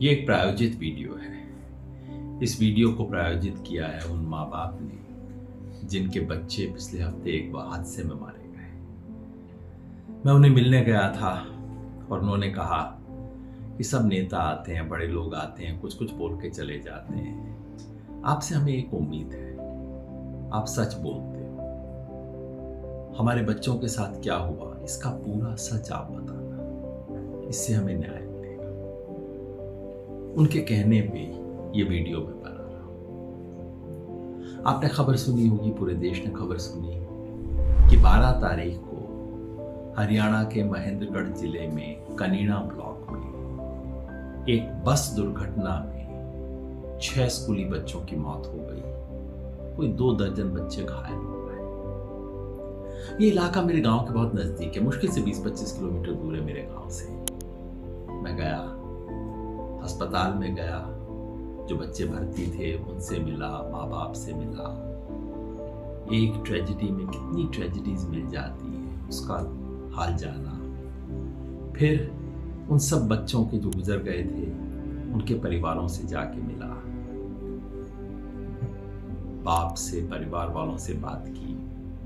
ये एक प्रायोजित वीडियो है। इस वीडियो को प्रायोजित किया है उन माँ बाप ने जिनके बच्चे पिछले हफ्ते एक हादसे में मारे गए। मैं उन्हें मिलने गया था और उन्होंने कहा कि सब नेता आते हैं, बड़े लोग आते हैं, कुछ कुछ बोल के चले जाते हैं। आपसे हमें एक उम्मीद है, आप सच बोलते हो। हमारे बच्चों के साथ क्या हुआ इसका पूरा सच आप बताना, इससे हमें न्याय मिलेगा। उनके कहने पे ये वीडियो में बना रहा हूं। आपने खबर सुनी होगी, पूरे देश ने खबर सुनी कि 12 तारीख को हरियाणा के महेंद्रगढ़ जिले में कनीना ब्लॉक में एक बस दुर्घटना में 6 स्कूली बच्चों की मौत हो गई। कोई 2 दर्जन बच्चे घायल हो गए। ये इलाका मेरे गांव के बहुत नजदीक है, मुश्किल से 20-25 किलोमीटर दूर है मेरे गांव से। मैं गया, अस्पताल में गया, जो बच्चे भर्ती थे उनसे मिला, माँ बाप से मिला। एक ट्रेजेडी में कितनी ट्रेजेडीज मिल जाती है, उसका हाल जाना। फिर उन सब बच्चों के जो गुजर गए थे उनके परिवारों से जाके मिला, बाप से, परिवार वालों से बात की।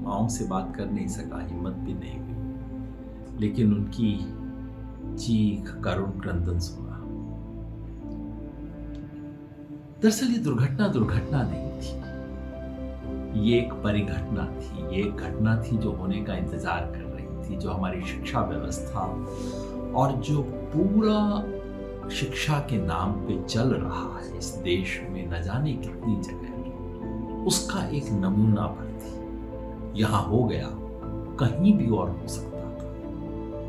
माँओं से बात कर नहीं सका, हिम्मत भी नहीं हुई, लेकिन उनकी चीख, करुण क्रंदन सुना। दरअसल ये दुर्घटना नहीं थी, ये एक परिघटना थी। ये एक घटना थी जो होने का इंतजार कर रही थी, जो हमारी शिक्षा व्यवस्था और जो पूरा शिक्षा के नाम पे चल रहा है इस देश में, न जाने कितनी जगह, उसका एक नमूना पर थी। यहां हो गया, कहीं भी और हो सकता था।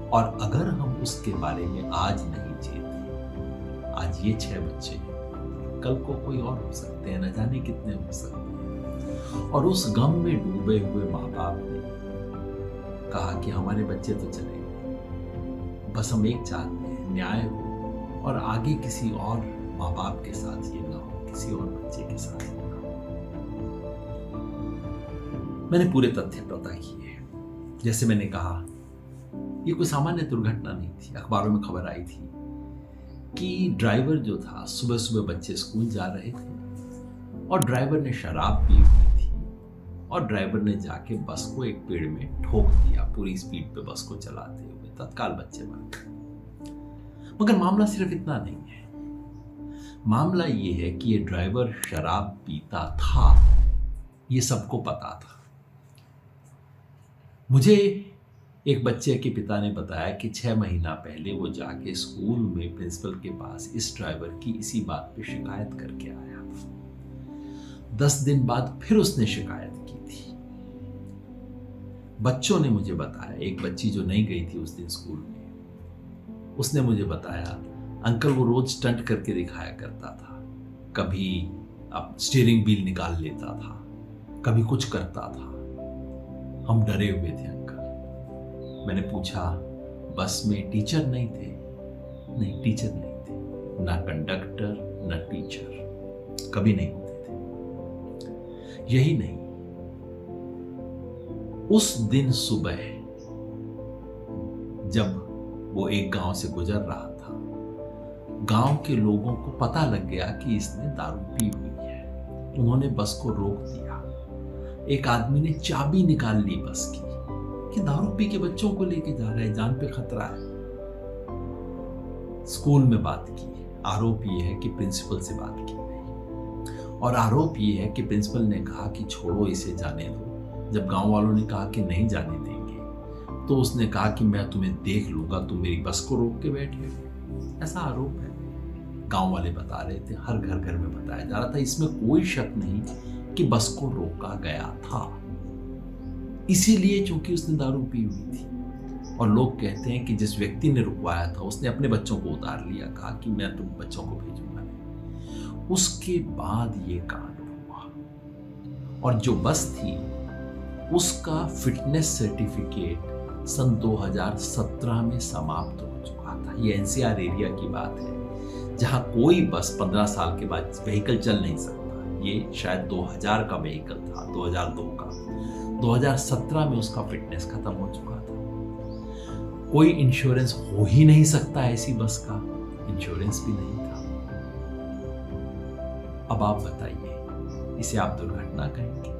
और अगर हम उसके बारे में आज नहीं चेते, आज ये 6 बच्चे, कल को कोई और हो सकते हैं, न जाने कितने हो सकते हैं। और उस गम में डूबे हुए माँ बाप ने कहा कि हमारे बच्चे तो चले गए, बस हम एक चाहते हैं न्याय हो और आगे किसी और माँ बाप के साथ ये ना हो, किसी और बच्चे के साथ ये ना हो। मैंने पूरे तथ्य पता किए। जैसे मैंने कहा, ये कोई सामान्य दुर्घटना नहीं थी। अखबारों में खबर आई थी कि ड्राइवर जो था, सुबह सुबह बच्चे स्कूल जा रहे थे और ड्राइवर ने शराब पी हुई थी और ड्राइवर ने जाके बस को एक पेड़ में ठोक दिया पूरी स्पीड पे बस को चलाते हुए। तत्काल बच्चे मर गए। मगर मामला सिर्फ इतना नहीं है। मामला ये है कि ये ड्राइवर शराब पीता था, ये सबको पता था। मुझे एक बच्चे के पिता ने बताया कि 6 महीना पहले वो जाके स्कूल में प्रिंसिपल के पास इस ड्राइवर की इसी बात पे शिकायत करके आया था। 10 दिन बाद फिर उसने शिकायत की थी। बच्चों ने मुझे बताया, एक बच्ची जो नहीं गई थी उस दिन स्कूल में, उसने मुझे बताया, अंकल वो रोज स्टंट करके दिखाया करता था। कभी अब स्टीयरिंग व्हील निकाल लेता था, कभी कुछ करता था। हम डरे हुए थे। मैंने पूछा, बस में टीचर नहीं थे? नहीं, टीचर नहीं थे, ना कंडक्टर ना टीचर, कभी नहीं होते थे। यही नहीं, उस दिन सुबह जब वो एक गांव से गुजर रहा था, गांव के लोगों को पता लग गया कि इसने दारू पी हुई है। उन्होंने बस को रोक दिया। एक आदमी ने चाबी निकाल ली बस की कि दारू पी के बच्चों को लेके जा रहा है, जान पे खतरा है। स्कूल में बात की। आरोप ये है कि प्रिंसिपल से बात की गई और आरोप ये है कि प्रिंसिपल ने कहा कि छोड़ो, इसे जाने दो। जब गांव वालों ने कहा कि नहीं जाने देंगे तो उसने कहा कि मैं तुम्हें देख लूंगा, तुम मेरी बस को रोक के बैठे हो। ऐसा आरोप है। गांव वाले बता रहे थे, हर घर घर में बताया जा रहा था। इसमें कोई शक नहीं कि बस को रोका गया था, इसीलिए चूंकि उसने दारू पी हुई थी। और लोग कहते हैं कि जिस व्यक्ति ने रुकवाया था उसने अपने बच्चों को उतार लिया, कहा कि मैं तुम बच्चों को भेजूंगा नहीं। उसके बाद ये कांड हुआ। और जो बस थी उसका फिटनेस सर्टिफिकेट सन 2017 में समाप्त हो चुका था। ये एनसीआर एरिया की बात है, जहां कोई बस 15 साल के बाद व्हीकल चल नहीं सकता। ये शायद 2000 का व्हीकल था, 2002 का। 2017 में उसका फिटनेस खत्म हो चुका था। कोई इंश्योरेंस हो ही नहीं सकता ऐसी बस का, इंश्योरेंस भी नहीं था। अब आप बताइए, इसे आप दुर्घटना कहेंगे?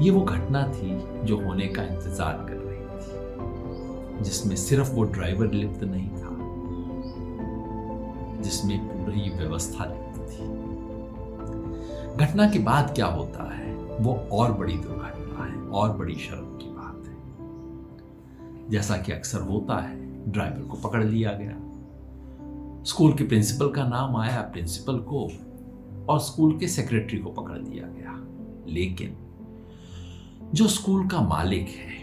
ये वो घटना थी जो होने का इंतजार कर रही थी, जिसमें सिर्फ वो ड्राइवर लिप्त नहीं था, जिसमें पूरी व्यवस्था लिप्त थी। घटना के बाद क्या होता है वो और बड़ी दुर्घटना है और बड़ी शर्म की बात है। जैसा कि अक्सर होता है, ड्राइवर को पकड़ लिया गया, स्कूल के प्रिंसिपल का नाम आया, प्रिंसिपल को और स्कूल के सेक्रेटरी को पकड़ लिया गया। लेकिन जो स्कूल का मालिक है,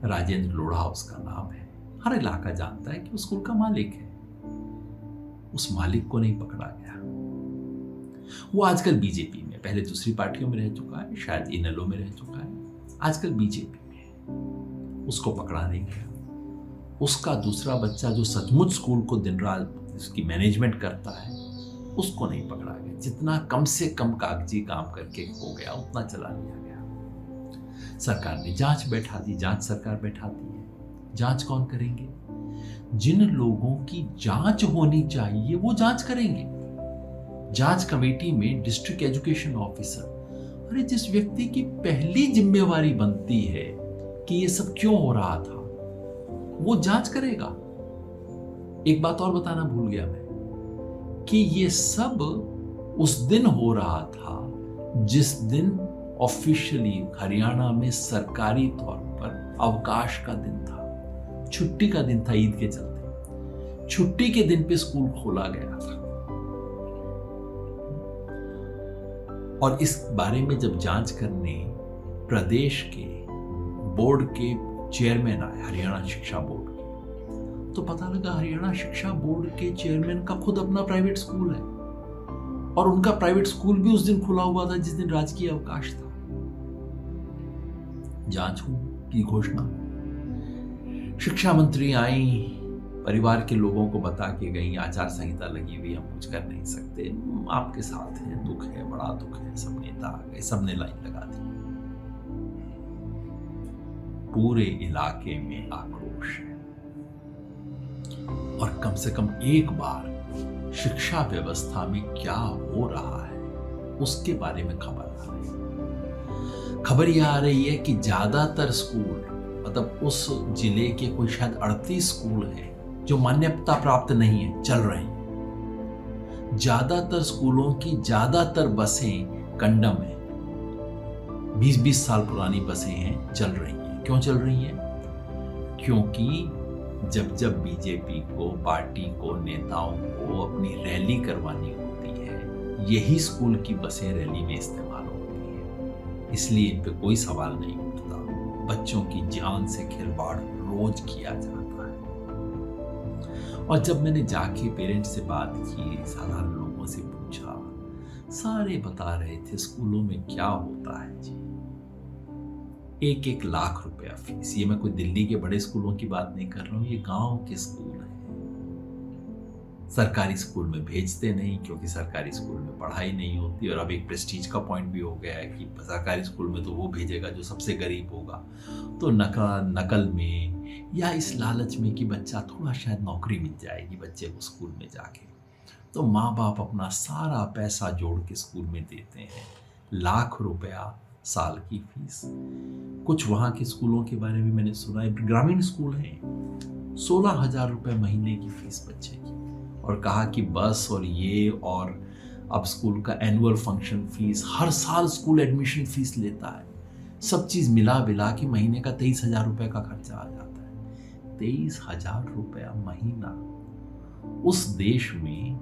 राजेंद्र लोढ़ा उसका नाम है, हर इलाका जानता है कि वो स्कूल का मालिक है, उस मालिक को नहीं पकड़ा गया। वो आजकल बीजेपी में, पहले दूसरी पार्टियों में रह चुका है, शायद इनेलो में रह चुका है, आजकल बीजेपी में है, उसको पकड़ा नहीं गया। उसका दूसरा बच्चा जो सचमुच स्कूल को दिन रात उसकी मैनेजमेंट करता है, उसको नहीं पकड़ा गया। जितना कम से कम कागजी काम करके हो गया उतना चला लिया गया। सरकार ने जांच बैठा दी, जांच सरकार बैठाती है। जांच कौन करेंगे? जिन लोगों की जांच होनी चाहिए वो जांच करेंगे। जांच कमेटी में डिस्ट्रिक्ट एजुकेशन ऑफिसर, अरे जिस व्यक्ति की पहली जिम्मेवारी बनती है कि ये सब क्यों हो रहा था, वो जांच करेगा। एक बात और बताना भूल गया मैं, कि ये सब उस दिन हो रहा था जिस दिन ऑफिशियली हरियाणा में सरकारी तौर पर अवकाश का दिन था, छुट्टी का दिन था, ईद के चलते छुट्टी के दिन पे स्कूल खोला गया था। और इस बारे में जब जांच करने प्रदेश के बोर्ड के चेयरमैन आए, हरियाणा शिक्षा बोर्ड के, तो पता लगा हरियाणा शिक्षा बोर्ड के चेयरमैन का खुद अपना प्राइवेट स्कूल है और उनका प्राइवेट स्कूल भी उस दिन खुला हुआ था जिस दिन राजकीय अवकाश था। जांच की घोषणा, शिक्षा मंत्री आई, परिवार के लोगों को बता के गई, आचार संहिता लगी हुई, हम कुछ कर नहीं सकते, आपके साथ है, दुख है, बड़ा दुख है। सब नेता आ गए, सबने लाइन लगा दी। पूरे इलाके में आक्रोश है और कम से कम एक बार शिक्षा व्यवस्था में क्या हो रहा है उसके बारे में खबर आ रही है। खबर यह आ रही है कि ज्यादातर स्कूल, मतलब उस जिले के कोई शायद 38 स्कूल हैं जो मान्यता प्राप्त नहीं है, चल रहे हैं। ज्यादातर स्कूलों की ज्यादातर बसें कंडम है, 20-20 साल पुरानी बसें हैं, चल रही हैं। क्यों चल रही हैं? क्योंकि जब जब बीजेपी को, पार्टी को, नेताओं को अपनी रैली करवानी होती है, यही स्कूल की बसें रैली में इस्तेमाल होती है। इसलिए इन पे कोई सवाल नहीं उठता। बच्चों की जान से खिलवाड़ रोज किया जाता है। और जब मैंने जाके पेरेंट्स से बात की, साधारण लोगों से पूछा, सारे बता रहे थे स्कूलों में क्या होता है जी, 1-1 लाख रुपया फीस। ये मैं कोई दिल्ली के बड़े स्कूलों की बात नहीं कर रहा हूँ, ये गांव के स्कूल हैं। सरकारी स्कूल में भेजते नहीं क्योंकि सरकारी स्कूल में पढ़ाई नहीं होती, और अब एक प्रेस्टीज का पॉइंट भी हो गया है कि सरकारी स्कूल में तो वो भेजेगा जो सबसे गरीब होगा। तो नकल में या इस लालच में कि बच्चा थोड़ा शायद नौकरी मिल जाएगी बच्चे को स्कूल में जाके, तो माँ बाप अपना सारा पैसा जोड़ के स्कूल में देते हैं। लाख रुपया साल की फीस। कुछ वहाँ के स्कूलों के बारे में मैंने सुना है, ग्रामीण स्कूल हैं, 16,000 रुपये महीने की फीस बच्चे की, और कहा कि बस और ये और अब स्कूल का एनुअल फंक्शन फीस, हर साल स्कूल एडमिशन फीस लेता है, सब चीज़ मिला बिला के महीने का 23,000 रुपये का खर्चा आ जाता है। 23,000 रुपया महीना उस देश में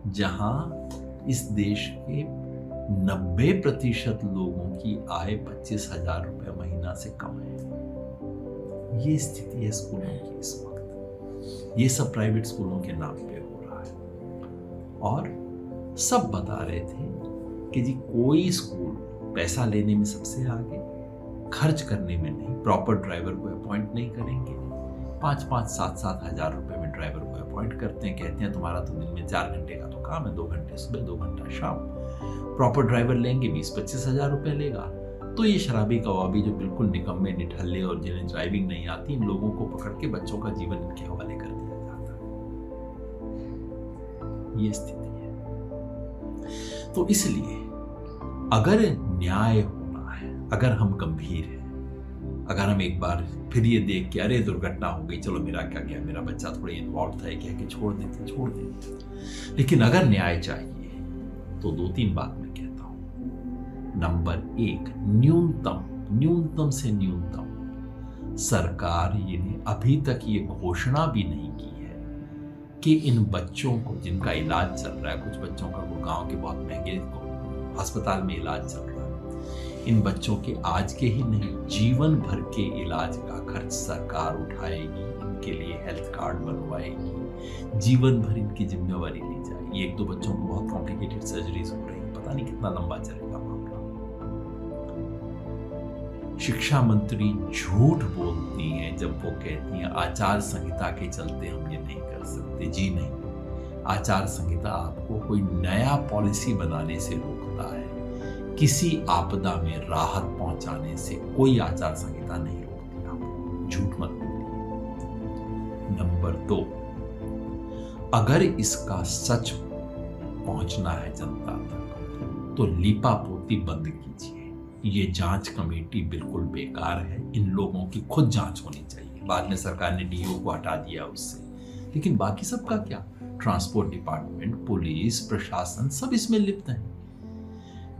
जहाँ इस देश के 90% लोगों की आय 25,000 रुपये महीना से कम है। ये स्थिति है स्कूलों की इस वक्त। ये सब प्राइवेट स्कूलों के नाम पे हो रहा है। और सब बता रहे थे कि जी कोई स्कूल पैसा लेने में सबसे आगे, खर्च करने में नहीं, प्रॉपर ड्राइवर को अपॉइंट नहीं करेंगे, 5-5, 7-7 हज़ार रुपये में ड्राइवर को अपॉइंट करते हैं, कहते हैं तुम्हारा तो दिन में 4 घंटे का तो काम है, 2 घंटे सुबह 2 घंटा शाम। प्रॉपर ड्राइवर लेंगे 20-25 हज़ार रुपये लेगा। तो ये शराबी कवाबी जो बिल्कुल निकम्मे निठल्ले और जिन्हें ड्राइविंग नहीं आती, इन लोगों को पकड़ के बच्चों का जीवन इनके हवाले कर दिया जाता है। ये स्थिति है। तो इसलिए अगर न्याय होना है, अगर हम गंभीर हैं, अगर हम एक बार फिर ये देख के अरे दुर्घटना हो गई, चलो मेरा क्या गया, मेरा बच्चा थोड़ी इन्वॉल्व था, कह के छोड़ देते, लेकिन अगर न्याय चाहिए तो 2-3 बात मैं कहता हूं। नंबर 1, न्यूनतम से न्यूनतम सरकार ने अभी तक ये घोषणा भी नहीं की है कि इन बच्चों को जिनका इलाज चल रहा है, कुछ बच्चों का गुड़गांव के बहुत महंगे अस्पताल में इलाज चल रहा है, इन बच्चों के आज के ही नहीं जीवन भर के इलाज का खर्च सरकार उठाएगी, इनके लिए हेल्थ कार्ड बनवाएगी, जीवन भर इनकी जिम्मेवारी ली जाएगी। 1-2 बच्चों को बहुत कॉम्प्लिकेटेड सर्जरीज हो रही है, पता नहीं कितना लंबा चलेगा मामला। शिक्षा मंत्री झूठ बोलती हैं जब वो कहती हैं आचार संहिता के चलते हम ये नहीं कर सकते। जी नहीं, आचार संहिता आपको कोई नया पॉलिसी बनाने से रोकता है, किसी आपदा में राहत पहुंचाने से कोई आचार संहिता नहीं रोकती आपको। झूठ मत बोलिए। नंबर 2, अगर इसका सच पहुंचना है जनता तक तो लीपापोती बंद कीजिए। ये जांच कमेटी बिल्कुल बेकार है, इन लोगों की खुद जांच होनी चाहिए। बाद में सरकार ने डीओ को हटा दिया उससे, लेकिन बाकी सबका क्या? ट्रांसपोर्ट डिपार्टमेंट, पुलिस, प्रशासन सब इसमें लिप्त हैं।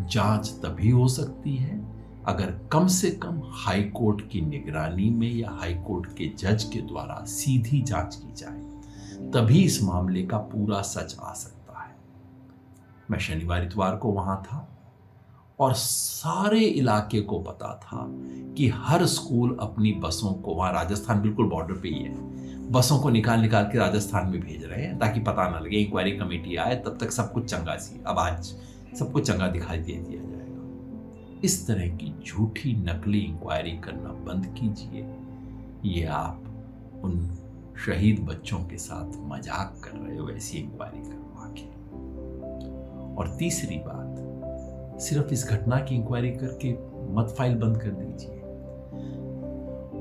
जांच तभी हो सकती है अगर कम से कम हाई कोर्ट की निगरानी में या हाई कोर्ट के जज के द्वारा सीधी जांच की जाए, तभी इस मामले का पूरा सच आ सकता है। मैं शनिवार इतवार को वहां था और सारे इलाके को पता था कि हर स्कूल अपनी बसों को, वहां राजस्थान बिल्कुल बॉर्डर पे ही है, बसों को निकाल के राजस्थान में भेज रहे हैं ताकि पता ना लगे। इंक्वायरी कमेटी आए तब तक सब कुछ चंगा सी, अब आज सब कुछ चंगा दिखाई दे दिया जाएगा। इस तरह की झूठी नकली इंक्वायरी करना बंद कीजिए। ये आप उन शहीद बच्चों के साथ मजाक कर रहे हो ऐसी इंक्वायरी करवा के। और तीसरी बात, सिर्फ इस घटना की इंक्वायरी करके मत फाइल बंद कर दीजिए।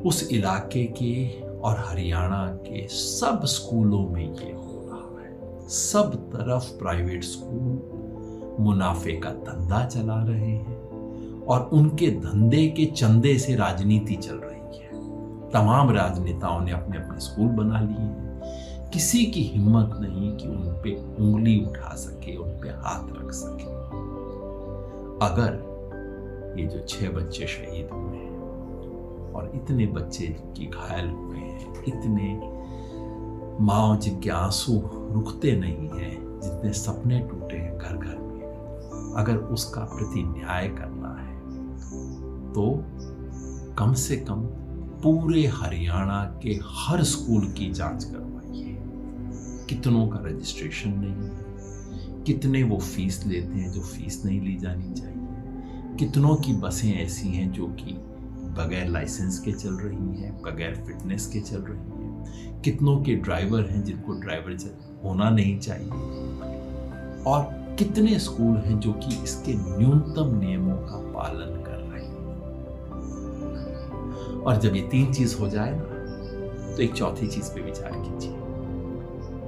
उस इलाके के और हरियाणा के सब स्कूलों में ये हो रहा है। सब तरफ प्राइवेट स्कूल मुनाफे का धंधा चला रहे हैं और उनके धंधे के चंदे से राजनीति चल रही है। तमाम राजनेताओं ने अपने अपने स्कूल बना लिए हैं। किसी की हिम्मत नहीं कि उन पे उंगली उठा सके, उन पे हाथ रख सके। अगर ये जो 6 बच्चे शहीद हुए हैं और इतने बच्चे की घायल हुए हैं, इतने माँ जिनके आंसू रुकते नहीं हैं, जितने सपने टूटे हैं घर घर में, अगर उसका प्रति न्याय करना है तो कम से कम पूरे हरियाणा के हर स्कूल की जांच करवाइए। कितनों का रजिस्ट्रेशन नहीं है, कितने वो फीस लेते हैं जो फीस नहीं ली जानी चाहिए, कितनों की बसें ऐसी हैं जो कि बगैर लाइसेंस के चल रही हैं, बगैर फिटनेस के चल रही हैं, कितनों के ड्राइवर हैं जिनको ड्राइवर होना नहीं चाहिए, और कितने स्कूल हैं जो कि इसके न्यूनतम नियमों का पालन कर रहे हैं। और जब ये 3 चीज हो जाए ना तो एक चौथी चीज पे विचार कीजिए।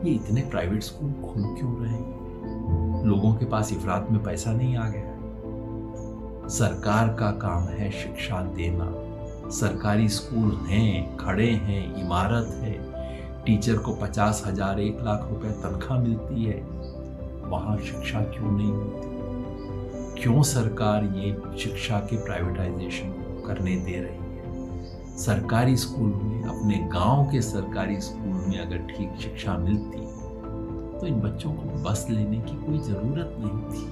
ये इतने प्राइवेट स्कूल खुल क्यों रहे हैं? लोगों के पास इफरात में पैसा नहीं आ गया? सरकार का काम है शिक्षा देना। सरकारी स्कूल हैं, खड़े हैं, इमारत है, टीचर को 50,000 1 लाख रुपए तनख्वाह मिलती है, वहां शिक्षा क्यों नहीं मिलती? क्यों सरकार ये शिक्षा के प्राइवेटाइजेशन करने दे रही है? सरकारी स्कूल में, अपने गांव के सरकारी स्कूल में अगर ठीक शिक्षा मिलती तो इन बच्चों को बस लेने की कोई जरूरत नहीं थी।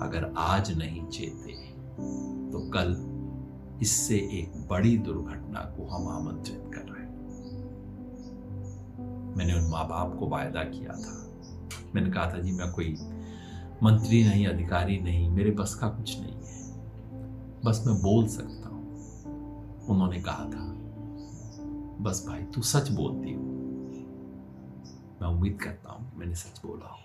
अगर आज नहीं चेते तो कल इससे एक बड़ी दुर्घटना को हम आमंत्रित कर रहे हैं। मैंने उन माँ बाप को वायदा किया था, मैंने कहा था जी मैं कोई मंत्री नहीं, अधिकारी नहीं, मेरे बस का कुछ नहीं है, बस मैं बोल सकता हूं। उन्होंने कहा था बस भाई तू सच बोलती हो। मैं उम्मीद करता हूं मैंने सच बोला हो।